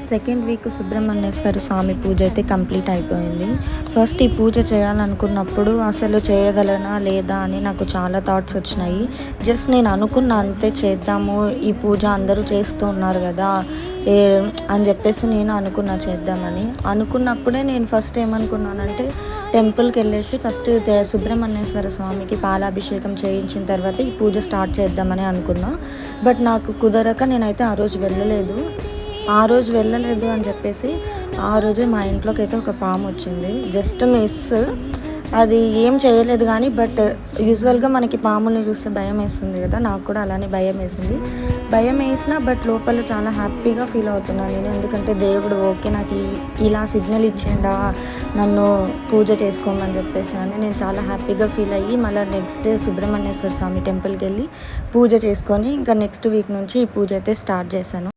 Second week Subrahmanyeswara స్వామి పూజ అయితే complete అయిపోయింది. First ఈ పూజ చేయాలనుకున్నప్పుడు అసలు చేయగలనా లేదా అని నాకు చాలా థాట్స్ వచ్చినాయి. జస్ట్ నేను అనుకున్న అంతే, చేద్దాము, ఈ పూజ అందరూ చేస్తూ ఉన్నారు కదా అని చెప్పేసి నేను అనుకున్నా చేద్దామని. అనుకున్నప్పుడే నేను ఫస్ట్ ఏమనుకున్నానంటే టెంపుల్కి వెళ్ళేసి ఫస్ట్ సుబ్రహ్మణ్యేశ్వర స్వామికి పాలాభిషేకం చేయించిన తర్వాత ఈ పూజ స్టార్ట్ చేద్దామని అనుకున్నా. బట్ నాకు కుదరక నేనైతే ఆ రోజు వెళ్ళలేదు అని చెప్పేసి ఆ రోజే మా ఇంట్లోకి అయితే ఒక పాము వచ్చింది. జస్ట్ మిస్, అది ఏం చేయలేదు కానీ బట్ యూజువల్గా మనకి పాముల్ని చూస్తే భయం వేస్తుంది కదా, నాకు కూడా అలానే భయం వేసినా బట్ లోపల చాలా హ్యాపీగా ఫీల్ అవుతున్నాను నేను. ఎందుకంటే దేవుడు ఓకే నాకు ఇలా సిగ్నల్ ఇచ్చిండా నన్ను పూజ చేసుకోమని చెప్పేసి అని నేను చాలా హ్యాపీగా ఫీల్ అయ్యి మళ్ళీ నెక్స్ట్ డే సుబ్రహ్మణ్యేశ్వర స్వామి టెంపుల్కి వెళ్ళి పూజ చేసుకొని ఇంకా నెక్స్ట్ వీక్ నుంచి ఈ పూజ అయితే స్టార్ట్ చేశాను.